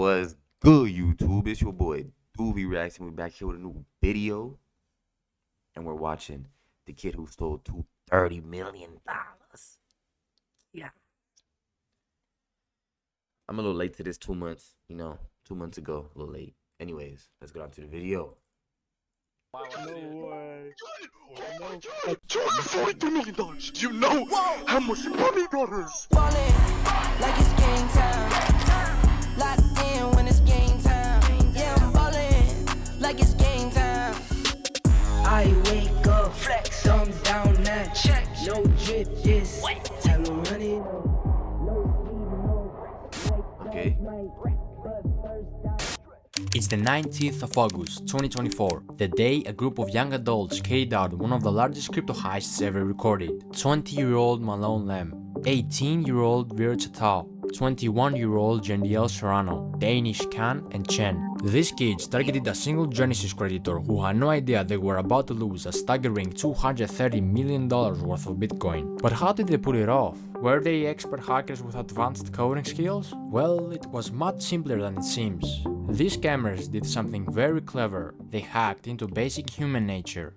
Was good, YouTube? It's your boy DuviReacts, and we're back here with a new video. And we're watching the kid who stole $30 million. Yeah. I'm a little late to this 2 months, 2 months ago, a little late. Anyways, let's get on to the video. No way. $242 million. Do you know how much money that is? Ballin' like it's game time. Locked in when it's game time. Yeah, I'm ballin' like it's game time. I wake up, flex, thumb down that check. No drip, this. Tell them run it. Okay. It's the 19th of August, 2024, the day a group of young adults carried out one of the largest crypto heists ever recorded. 20-year-old Malone Lam, 18-year-old Virtual, 21-year-old Jendiel Serrano, Danish Khan, and Chen. These kids targeted a single Genesis creditor who had no idea they were about to lose a staggering $230 million worth of Bitcoin. But how did they pull it off? Were they expert hackers with advanced coding skills? Well, it was much simpler than it seems. These scammers did something very clever. They hacked into basic human nature.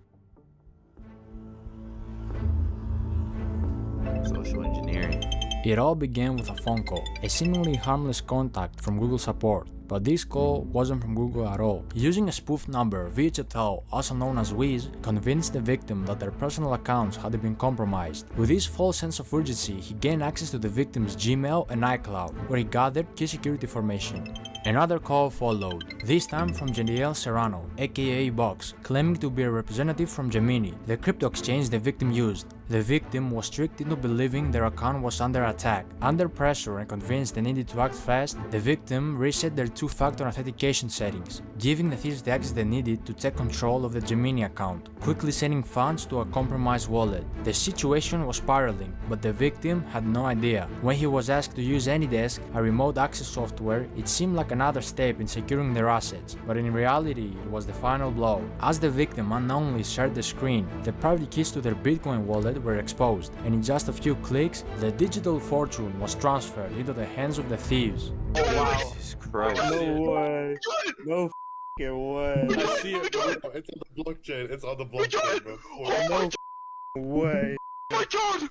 Social engineering. It all began with a phone call, a seemingly harmless contact from Google support. But this call wasn't from Google at all. Using a spoof number, Virtual, also known as Wiz, convinced the victim that their personal accounts had been compromised. With this false sense of urgency, he gained access to the victim's Gmail and iCloud, where he gathered key security information. Another call followed, this time from Jendiel Serrano, aka Box, claiming to be a representative from Gemini, the crypto exchange the victim used. The victim was tricked into believing their account was under attack. Under pressure and convinced they needed to act fast, the victim reset their two-factor authentication settings, giving the thieves the access they needed to take control of the Gemini account, quickly sending funds to a compromised wallet. The situation was spiraling, but the victim had no idea. When he was asked to use AnyDesk, a remote access software, it seemed like another step in securing their assets, but in reality it was the final blow. As the victim unknowingly shared the screen, the private keys to their Bitcoin wallet were exposed, and in just a few clicks, the digital fortune was transferred into the hands of the thieves. Oh, wow. Jesus Christ. No way. No f***ing way. I see it, bro. It's on the blockchain. It's on the blockchain, bro. No way. Oh my god!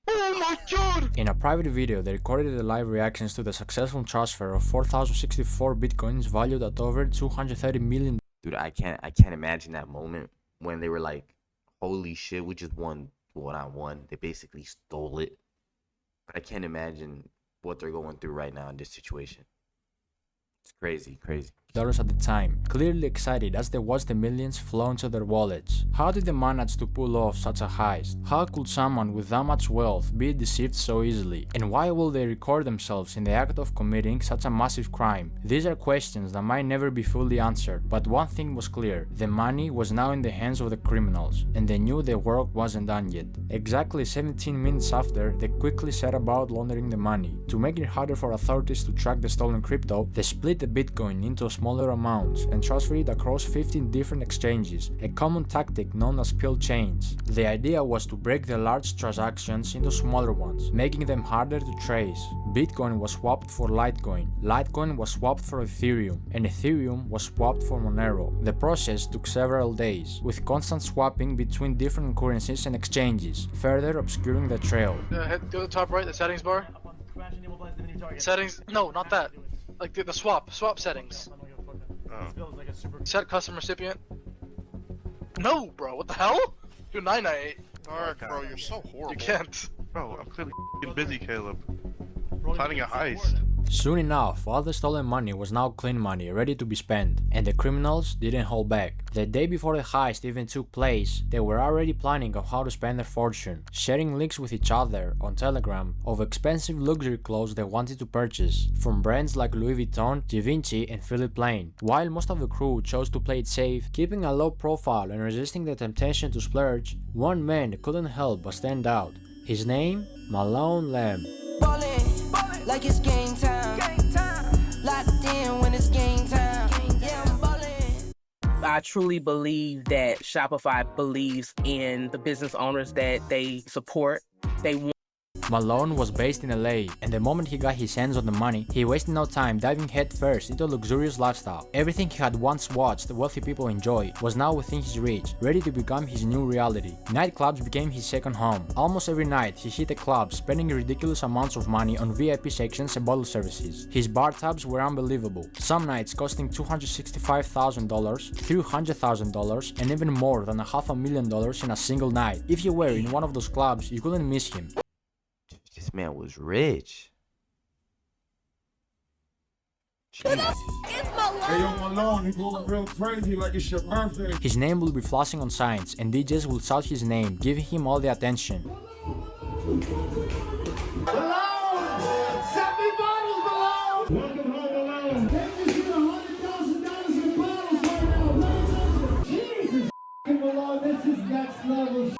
Oh my god! In a private video, they recorded the live reactions to the successful transfer of 4,064 bitcoins valued at over $230 million. Dude, I can't imagine that moment when they were like, holy shit, we just won. Well, not won, they basically stole it. But I can't imagine what they're going through right now in this situation. It's crazy. At the time, clearly excited as they watched the millions flow into their wallets. How did they manage to pull off such a heist? How could someone with that much wealth be deceived so easily? And why will they record themselves in the act of committing such a massive crime? These are questions that might never be fully answered, but one thing was clear: the money was now in the hands of the criminals, and they knew their work wasn't done yet. Exactly 17 minutes after, they quickly set about laundering the money. To make it harder for authorities to track the stolen crypto, they split the Bitcoin into smaller amounts and transferred it across 15 different exchanges, a common tactic known as pill chains. The idea was to break the large transactions into smaller ones, making them harder to trace. Bitcoin was swapped for Litecoin, Litecoin was swapped for Ethereum, and Ethereum was swapped for Monero. The process took several days, with constant swapping between different currencies and exchanges, further obscuring the trail. Go to the top right, the settings bar. Settings? No, not that. Like the swap settings. Set custom recipient. No, bro, what the hell? Do 998. Dark, bro, you're so horrible. You can't. Bro, I'm clearly busy, Caleb. Planning a heist. Soon enough, all the stolen money was now clean money, ready to be spent, and the criminals didn't hold back. The day before the heist even took place, they were already planning on how to spend their fortune, sharing links with each other on Telegram of expensive luxury clothes they wanted to purchase, from brands like Louis Vuitton, Givenchy, and Philippe Plein. While most of the crew chose to play it safe, keeping a low profile and resisting the temptation to splurge, one man couldn't help but stand out. His name? Malone Lam. Ballin' like it's game time. Locked in when it's game time. Yeah, I'm ballin'. I truly believe that Shopify believes in the business owners that they support. They want Malone was based in LA, and the moment he got his hands on the money, he wasted no time diving headfirst into a luxurious lifestyle. Everything he had once watched wealthy people enjoy was now within his reach, ready to become his new reality. Nightclubs became his second home. Almost every night he hit a club, spending ridiculous amounts of money on VIP sections and bottle services. His bar tabs were unbelievable, some nights costing $265,000, $300,000, and even more than $500,000 in a single night. If you were in one of those clubs, you couldn't miss him. This man was rich. Jesus. Hey, yo, Malone, you going real crazy like it's your birthday. His name will be flashing on signs, and DJs will shout his name, giving him all the attention. Malone! 70 bottles, Malone! Welcome home, Malone. They just hit $100,000 in bottles right now. Jesus, Malone, this is next level.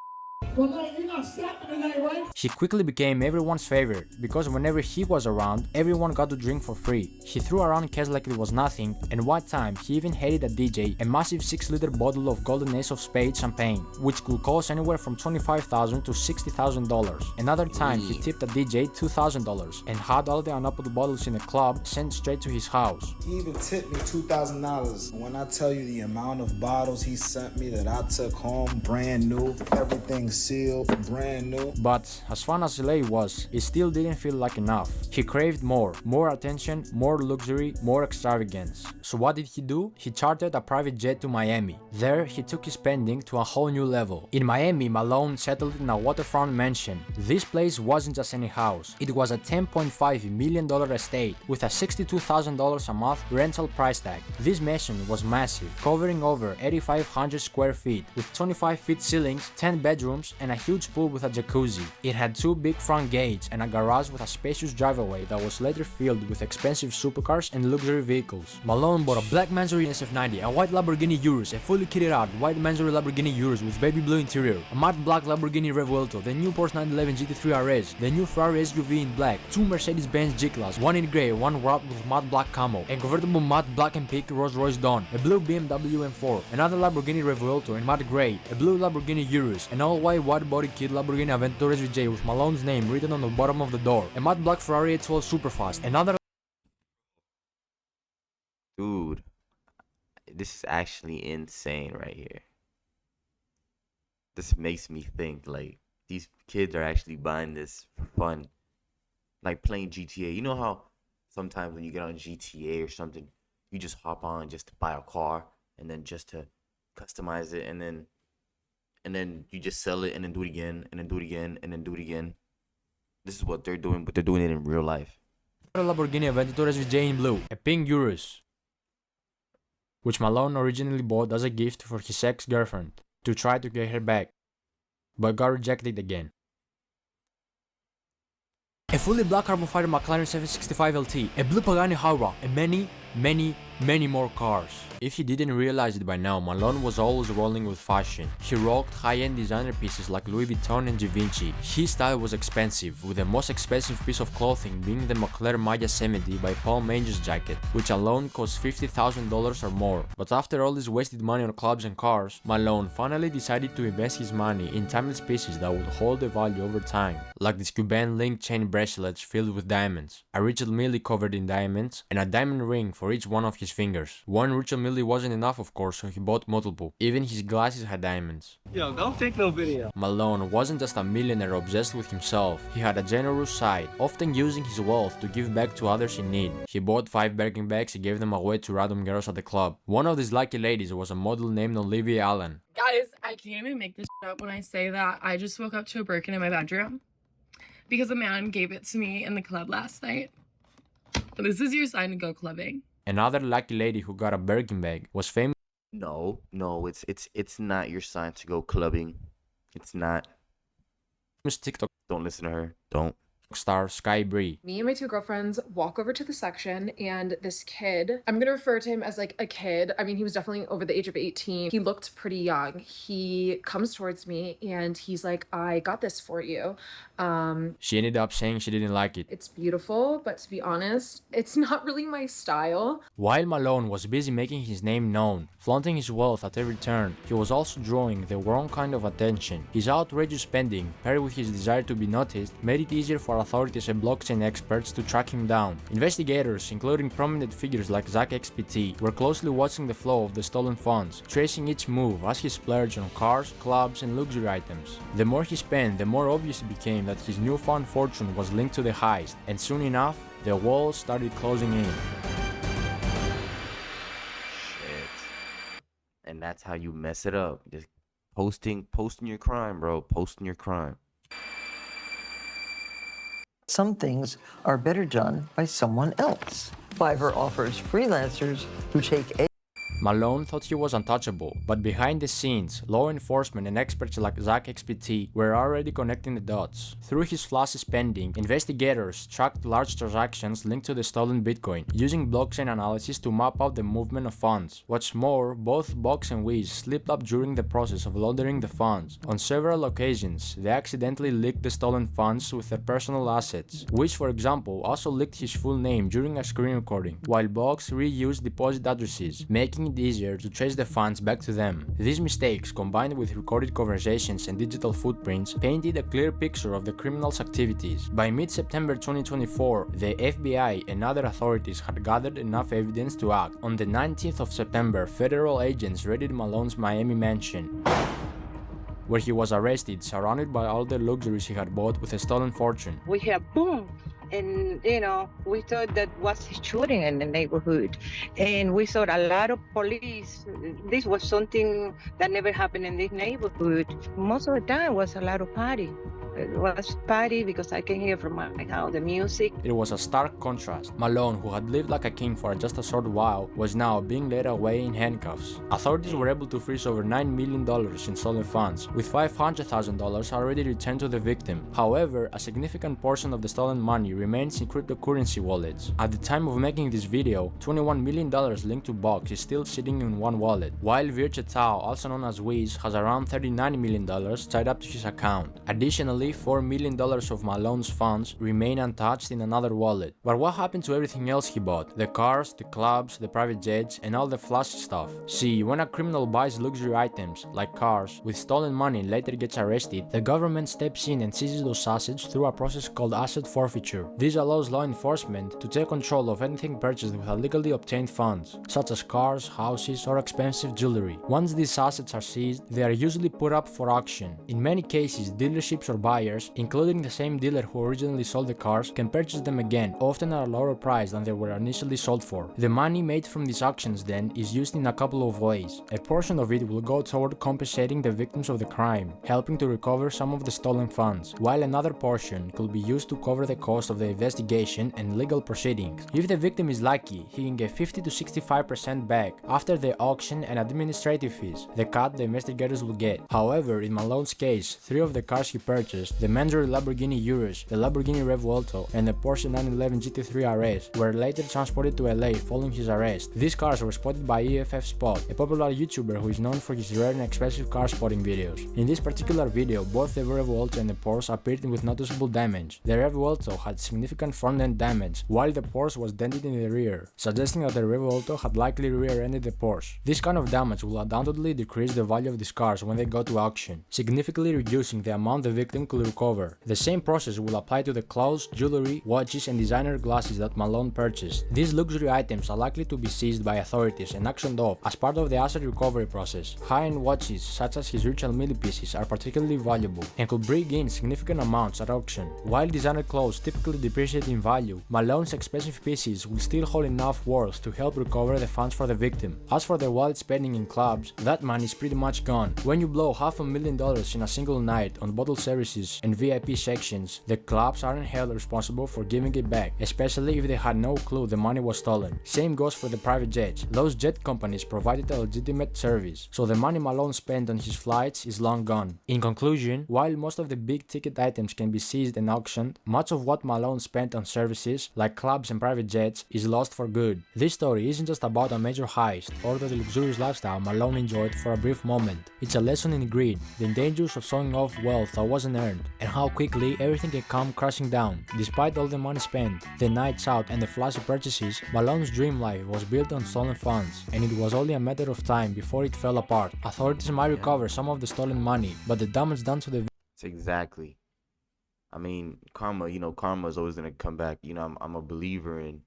Malone, you're not stopping tonight, right? He quickly became everyone's favorite, because whenever he was around, everyone got to drink for free. He threw around cash like it was nothing, and one time he even handed a DJ a massive 6-liter bottle of Golden Ace of Spades champagne, which could cost anywhere from $25,000 to $60,000. Another time he tipped a DJ $2,000 and had all the unopened bottles in the club sent straight to his house. He even tipped me $2,000. When I tell you the amount of bottles he sent me that I took home, brand new, everything sealed, brand new. But as fun as LA was, it still didn't feel like enough. He craved more attention, more luxury, more extravagance. So what did he do? He chartered a private jet to Miami. There, he took his spending to a whole new level. In Miami, Malone settled in a waterfront mansion. This place wasn't just any house. It was a $10.5 million estate with a $62,000 a month rental price tag. This mansion was massive, covering over 8,500 square feet, with 25-feet ceilings, 10 bedrooms, and a huge pool with a jacuzzi. It had 2 big front gates and a garage with a spacious driveway that was later filled with expensive supercars and luxury vehicles. Malone bought a black Mansory SF90, a white Lamborghini Urus, a fully kitted out white Mansory Lamborghini Urus with baby blue interior, a matte black Lamborghini Revuelto, the new Porsche 911 GT3 RS, the new Ferrari SUV in black, 2 Mercedes-Benz G-Class, 1 in grey, 1 wrapped with matte black camo, a convertible matte black and pink Rolls-Royce Dawn, a blue BMW M4, another Lamborghini Revuelto in matte grey, a blue Lamborghini Urus, an all-white wide-body kit Lamborghini Aventador SVJ with Malone's name written on the bottom of the door, a matte black Ferrari 812 Superfast, another. Dude, this is actually insane right here. This makes me think, like, these kids are actually buying this for fun. Like playing GTA. You know how sometimes when you get on GTA or something, you just hop on just to buy a car and then just to customize it, and then you just sell it and then do it again and then do it again and then do it again. This is what they're doing, but they're doing it in real life. Lamborghini Aventador SVJ in blue, a pink Urus, which Malone originally bought as a gift for his ex-girlfriend to try to get her back, but got rejected again. A fully black carbon fiber McLaren 765 LT, a blue Pagani Huayra, and many more cars. If you didn't realize it by now, Malone was always rolling with fashion. He rocked high-end designer pieces like Louis Vuitton and Givenchy. His style was expensive, with the most expensive piece of clothing being the Moncler Maya 70 by Paul Manges jacket, which alone cost $50,000 or more. But after all this wasted money on clubs and cars, Malone finally decided to invest his money in timeless pieces that would hold the value over time, like these Cuban link chain bracelets filled with diamonds, a Richard Mille covered in diamonds, and a diamond ring for each one of his fingers. One Richard Mille wasn't enough, of course, so he bought multiple. Even his glasses had diamonds. Yo, don't take no video. Malone wasn't just a millionaire obsessed with himself. He had a generous side, often using his wealth to give back to others in need. He bought 5 Birkin bags and gave them away to random girls at the club. One of these lucky ladies was a model named Olivia Allen. Guys, I can't even make this up when I say that I just woke up to a Birkin in my bedroom because a man gave it to me in the club last night. This is your sign to go clubbing. Another lucky lady who got a Birkin bag was famous. No, it's not your sign to go clubbing. It's not. TikTok. Don't listen to her. Don't. star Sky Bree. Me and my two girlfriends walk over to the section, and this kid, I'm gonna refer to him as like a kid. I mean, he was definitely over the age of 18. He looked pretty young. He comes towards me and he's like, I got this for you. She ended up saying she didn't like it. It's beautiful, but to be honest, it's not really my style. While Malone was busy making his name known, flaunting his wealth at every turn, he was also drawing the wrong kind of attention. His outrageous spending, paired with his desire to be noticed, made it easier for authorities and blockchain experts to track him down. Investigators, including prominent figures like Zach XPT, were closely watching the flow of the stolen funds, tracing each move as he splurged on cars, clubs, and luxury items. The more he spent, the more obvious it became that his newfound fortune was linked to the heist, and soon enough, the walls started closing in. Shit. And that's how you mess it up. Just posting your crime, bro. Posting your crime. Some things are better done by someone else. Fiverr offers freelancers who take Malone thought he was untouchable, but behind the scenes, law enforcement and experts like Zach XPT were already connecting the dots. Through his flashy spending, investigators tracked large transactions linked to the stolen Bitcoin, using blockchain analysis to map out the movement of funds. What's more, both Box and Wiz slipped up during the process of laundering the funds. On several occasions, they accidentally leaked the stolen funds with their personal assets. Wiz, for example, also leaked his full name during a screen recording, while Box reused deposit addresses, making it easier to trace the funds back to them. These mistakes, combined with recorded conversations and digital footprints, painted a clear picture of the criminals' activities. By mid-September 2024, the FBI and other authorities had gathered enough evidence to act. On the 19th of September, federal agents raided Malone's Miami mansion, where he was arrested, surrounded by all the luxuries he had bought with a stolen fortune. We hear boom, and we thought that was shooting in the neighborhood, and we saw a lot of police. This was something that never happened in this neighborhood. Most of the time was a lot of party. It was party because I can hear from my house the music. It was a stark contrast. Malone, who had lived like a king for just a short while, was now being led away in handcuffs. Authorities were able to freeze over $9 million in stolen funds, with $500,000 already returned to the victim. However, a significant portion of the stolen money remains in cryptocurrency wallets. At the time of making this video, $21 million linked to Box is still sitting in one wallet, while Virche Tao, also known as Wiz, has around $39 million tied up to his account. Additionally, $4 million of Malone's funds remain untouched in another wallet. But what happened to everything else he bought? The cars, the clubs, the private jets, and all the flashy stuff. See, when a criminal buys luxury items, like cars, with stolen money and later gets arrested, the government steps in and seizes those assets through a process called asset forfeiture. This allows law enforcement to take control of anything purchased with illegally obtained funds, such as cars, houses, or expensive jewelry. Once these assets are seized, they are usually put up for auction. In many cases, dealerships or buyers, including the same dealer who originally sold the cars, can purchase them again, often at a lower price than they were initially sold for. The money made from these auctions then is used in a couple of ways. A portion of it will go toward compensating the victims of the crime, helping to recover some of the stolen funds, while another portion could be used to cover the cost of the investigation and legal proceedings. If the victim is lucky, he can get 50 to 65% back after the auction and administrative fees, the cut the investigators will get. However, in Malone's case, 3 of the cars he purchased, the Mandatory Lamborghini Urus, the Lamborghini Revuelto, and the Porsche 911 GT3 RS, were later transported to LA following his arrest. These cars were spotted by EFF Spot, a popular YouTuber who is known for his rare and expensive car spotting videos. In this particular video, both the Revuelto and the Porsche appeared with noticeable damage. The Revuelto had significant front-end damage, while the Porsche was dented in the rear, suggesting that the Revuelto had likely rear-ended the Porsche. This kind of damage will undoubtedly decrease the value of these cars when they go to auction, significantly reducing the amount the victim could recover. The same process will apply to the clothes, jewelry, watches, and designer glasses that Malone purchased. These luxury items are likely to be seized by authorities and auctioned off as part of the asset recovery process. High-end watches, such as his Richard Mille pieces, are particularly valuable and could bring in significant amounts at auction, while designer clothes typically slowly depreciate in value, Malone's expensive pieces will still hold enough worth to help recover the funds for the victim. As for the wild spending in clubs, that money is pretty much gone. When you blow $500,000 in a single night on bottle services and VIP sections, the clubs aren't held responsible for giving it back, especially if they had no clue the money was stolen. Same goes for the private jets. Those jet companies provided a legitimate service, so the money Malone spent on his flights is long gone. In conclusion, while most of the big ticket items can be seized and auctioned, much of what Malone spent on services, like clubs and private jets, is lost for good. This story isn't just about a major heist or the luxurious lifestyle Malone enjoyed for a brief moment. It's a lesson in greed, the dangers of showing off wealth that wasn't earned, and how quickly everything can come crashing down. Despite all the money spent, the nights out and the flashy purchases, Malone's dream life was built on stolen funds, and it was only a matter of time before it fell apart. Authorities might recover some of the stolen money, but the damage done to the Exactly. I mean, karma, karma is always gonna come back. I'm a believer in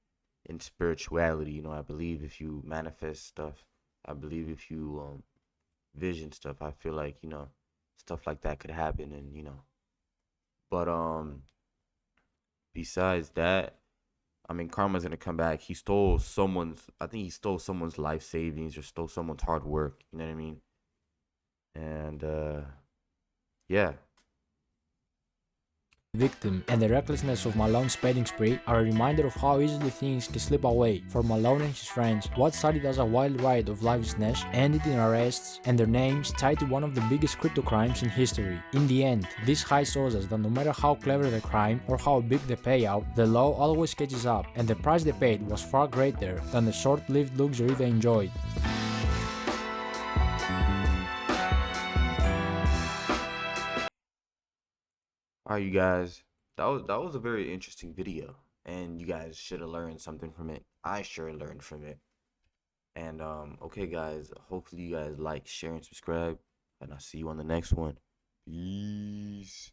spirituality. I believe if you manifest stuff, I believe if you vision stuff, I feel like, stuff like that could happen. And but besides that, I mean, karma's gonna come back. I think he stole someone's life savings or stole someone's hard work, you know what I mean? And yeah. victim and the recklessness of Malone's spending spree are a reminder of how easily things can slip away. For Malone and his friends, what started as a wild ride of lawlessness ended in arrests and their names tied to one of the biggest crypto crimes in history. In the end, this heist shows us that no matter how clever the crime or how big the payout, the law always catches up, and the price they paid was far greater than the short-lived luxury they enjoyed. Alright, you guys, that was a very interesting video, and you guys should have learned something from it. I sure learned from it. And okay, guys, hopefully you guys like, share, and subscribe, and I'll see you on the next one. Peace.